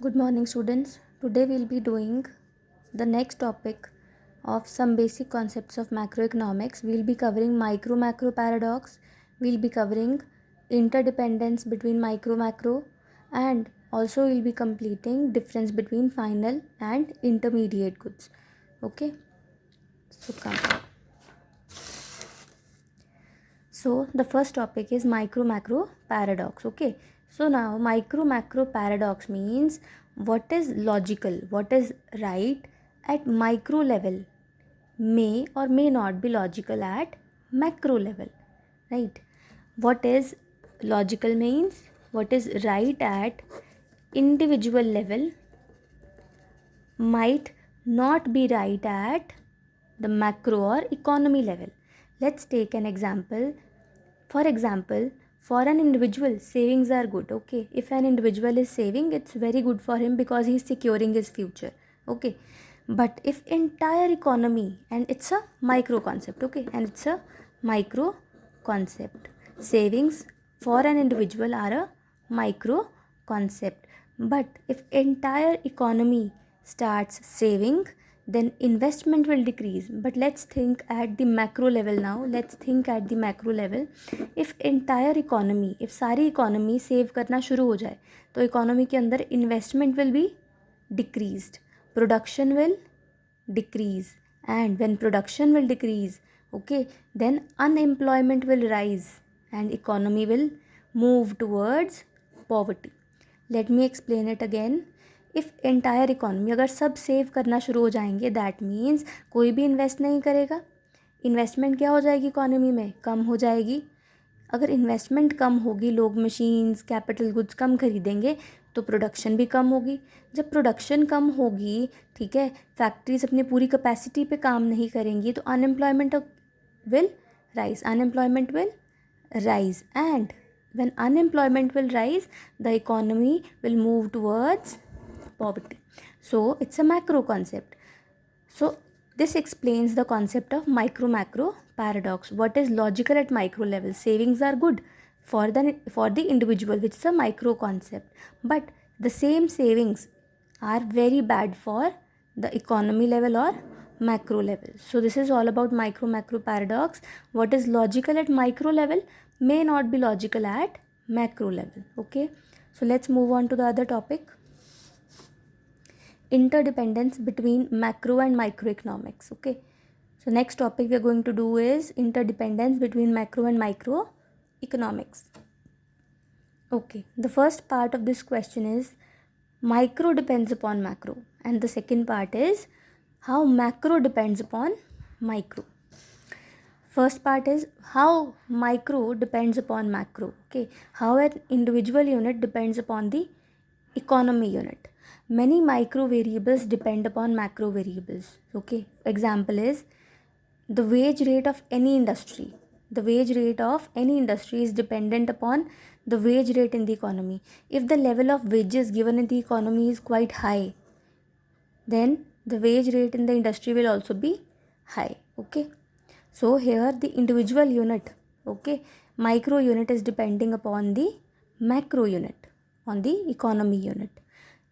Good morning, students. Today we'll be doing the next topic of some basic concepts of macroeconomics. We'll be covering micro-macro paradox. We'll be covering interdependence between micro-macro, and also we'll be completing difference between final and intermediate goods. Okay, so come. So the first topic is micro-macro paradox. Okay, so now micro-macro paradox means what is logical, what is right at micro level may or may not be logical at macro level, right? What is logical means what is right at individual level might not be right at the macro or economy level. Let's take an example. For example, for an individual, savings are good. Okay, if an individual is saving, it's very good for him because he is securing his future. Okay, but if entire economy, and it's a micro concept, okay, and it's a micro concept, savings for an individual are a micro concept, but if entire economy starts saving, then investment will decrease. But let's think at the macro level now. Let's think at the macro level. If entire economy, if सारी economy save करना शुरू हो जाए तो economy के अंदर investment will be decreased, production will decrease, and when production will decrease, okay, then unemployment will rise and economy will move towards poverty. Let me explain it again. If entire economy अगर सब save करना शुरू हो जाएंगे, that means कोई भी invest नहीं करेगा, इन्वेस्टमेंट क्या हो जाएगी इकॉनमी में, कम हो जाएगी. अगर इन्वेस्टमेंट कम होगी, लोग मशीन्स कैपिटल गुड्स कम खरीदेंगे तो प्रोडक्शन भी कम होगी. जब प्रोडक्शन कम होगी, ठीक है, फैक्ट्रीज अपनी पूरी कैपेसिटी पे काम नहीं करेंगी तो unemployment will rise, unemployment will rise, and when unemployment will rise, the economy will move towards poverty. So it's a macro concept. So this explains the concept of micro macro paradox. What is logical at micro level? Savings are good for the individual, which is a micro concept, but the same savings are very bad for the economy level or macro level. So this is all about micro macro paradox. What is logical at micro level may not be logical at macro level. Okay, so let's move on to the other topic, interdependence between macro and microeconomics. Okay, so next topic we are going to do is interdependence between macro and microeconomics. Okay, the first part of this question is micro depends upon macro, and the second part is how macro depends upon micro. First part is how micro depends upon macro. Okay, how an individual unit depends upon the economy unit. Many micro variables depend upon macro variables. Okay, example is the wage rate of any industry. The wage rate of any industry is dependent upon the wage rate in the economy. If the level of wages given in the economy is quite high, then the wage rate in the industry will also be high. Okay, so here the individual unit, okay, micro unit is depending upon the macro unit, on the economy unit.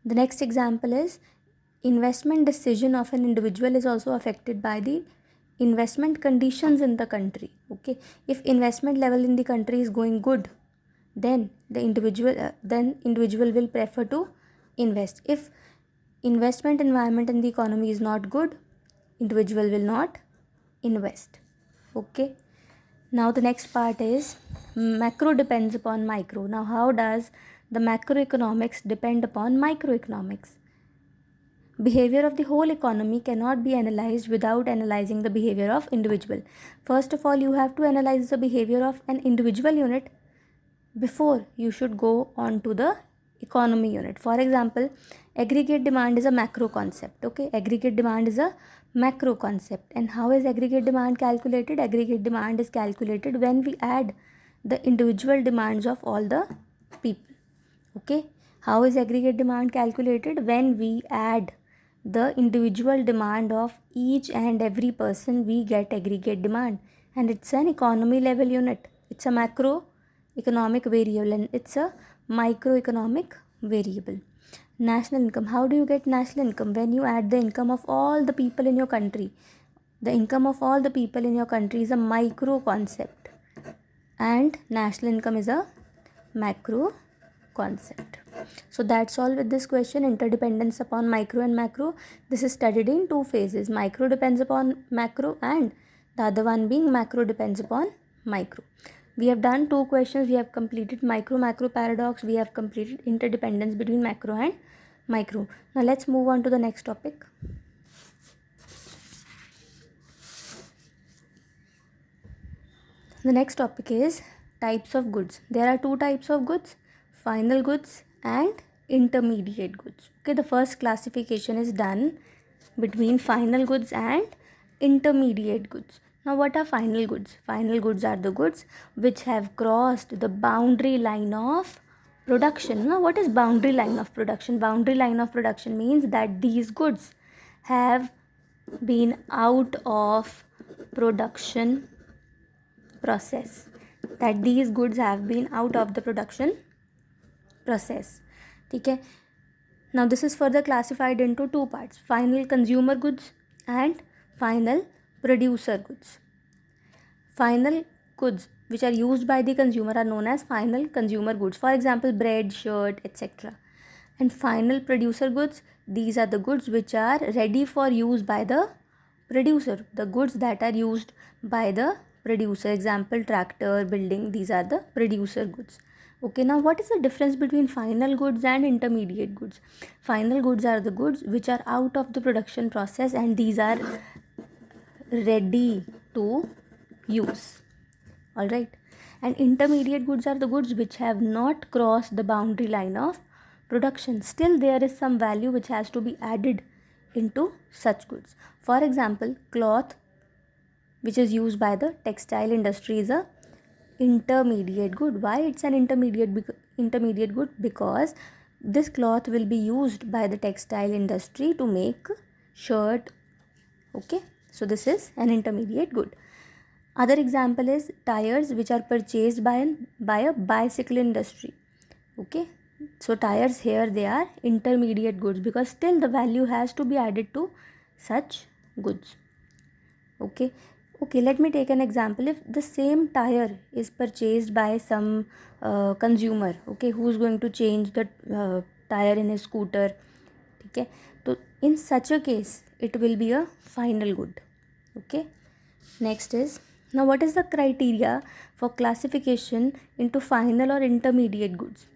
The next example is investment decision of an individual is also affected by the investment conditions in the country. Okay, if investment level in the country is going good, then the individual will prefer to invest. If investment environment in the economy is not good, individual will not invest. Okay, now the next part is macro depends upon micro. Now how does the macroeconomics depend upon microeconomics? Behavior of the whole economy cannot be analyzed without analyzing the behavior of individual. First of all, you have to analyze the behavior of an individual unit before you should go on to the economy unit. For example, aggregate demand is a macro concept. Okay, aggregate demand is a macro concept. And how is aggregate demand calculated? Aggregate demand is calculated when we add the individual demands of all the people. Okay, how is aggregate demand calculated? When we add the individual demand of each and every person, we get aggregate demand, and it's an economy level unit. It's a macro economic variable and it's a microeconomic variable. National income. How do you get national income? When you add the income of all the people in your country. The income of all the people in your country is a micro concept, and national income is a macro concept. So that's all with this question, interdependence upon micro and macro. This is studied in two phases. Micro depends upon macro, and the other one being macro depends upon micro. We have done two questions. We have completed micro-macro paradox. We have completed interdependence between macro and micro. Now let's move on to the next topic. The next topic is types of goods. There are two types of goods, final goods and intermediate goods. Okay, the first classification is done between final goods and intermediate goods. Now what are final goods? Final goods are the goods which have crossed the boundary line of production. Now what is boundary line of production? Boundary line of production means that these goods have been out of production process, that these goods have been out of the production process. Okay, now this is further classified into two parts, final consumer goods and final producer goods. Final goods which are used by the consumer are known as final consumer goods, for example bread, shirt, etc. And final producer goods, these are the goods which are ready for use by the producer, the goods that are used by the producer, example tractor, building, these are the producer goods. Okay, now what is the difference between final goods and intermediate goods? Final goods are the goods which are out of the production process and these are ready to use. Alright, and intermediate goods are the goods which have not crossed the boundary line of production. Still there is some value which has to be added into such goods. For example, cloth which is used by the textile industry is a intermediate good. Why it's an intermediate good? Because this cloth will be used by the textile industry to make shirt. Okay, so this is an intermediate good. Other example is tires which are purchased by a bicycle industry. Okay, so tires here they are intermediate goods because still the value has to be added to such goods. Okay, let me take an example. If the same tire is purchased by some consumer, okay, who's going to change the tire in his scooter, okay, so in such a case it will be a final good. Okay, next is, now what is the criteria for classification into final or intermediate goods?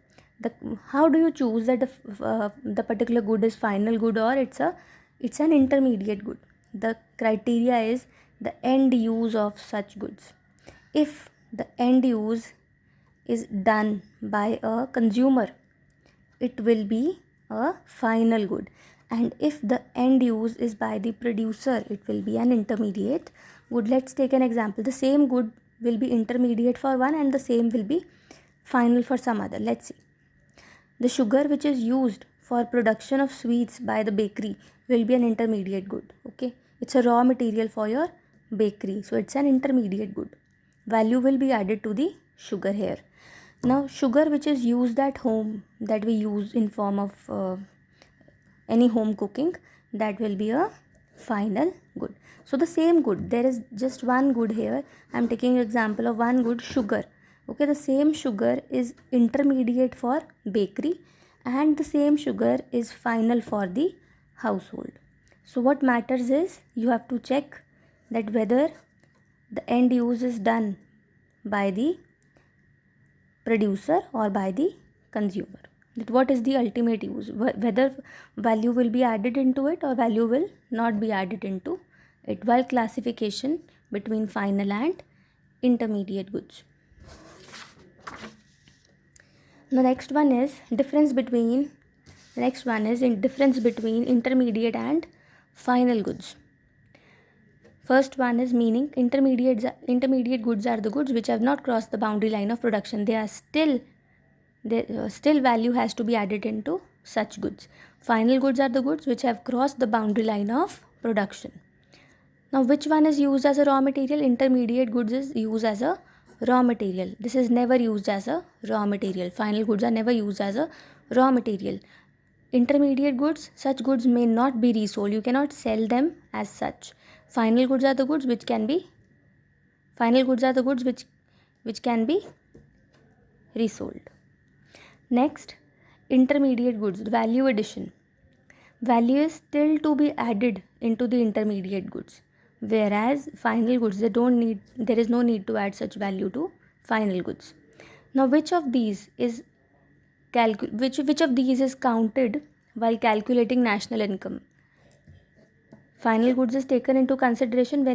How do you choose that the particular good is final good or it's an intermediate good? The criteria is the end use of such goods. If the end use is done by a consumer, it will be a final good, and if the end use is by the producer, it will be an intermediate good. Let's take an example. The same good will be intermediate for one and the same will be final for some other. Let's see. The sugar which is used for production of sweets by the bakery will be an intermediate good. Okay, it's a raw material for your bakery, so it's an intermediate good. Value will be added to the sugar here. Now sugar which is used at home, that we use in form of any home cooking, that will be a final good. So the same good, there is just one good here. I'm taking example of one good, sugar. Okay, the same sugar is intermediate for bakery and the same sugar is final for the household. So what matters is you have to check that whether the end use is done by the producer or by the consumer. That what is the ultimate use, whether value will be added into it or value will not be added into it, while classification between final and intermediate goods. The next one is difference between intermediate and final goods. First one is meaning. Intermediate goods are the goods which have not crossed the boundary line of production. They are still value has to be added into such goods. Final goods are the goods which have crossed the boundary line of production. Now which one is used as a raw material? Intermediate goods is used as a raw material. This is never used as a raw material. Final goods are never used as a raw material. Intermediate goods, such goods may not be resold. You cannot sell them as such. Final goods are the goods which can be resold. Next, intermediate goods, value addition. Value is still to be added into the intermediate goods, whereas final goods, there is no need to add such value to final goods. Now, which of these is counted while calculating national income? Final goods is taken into consideration when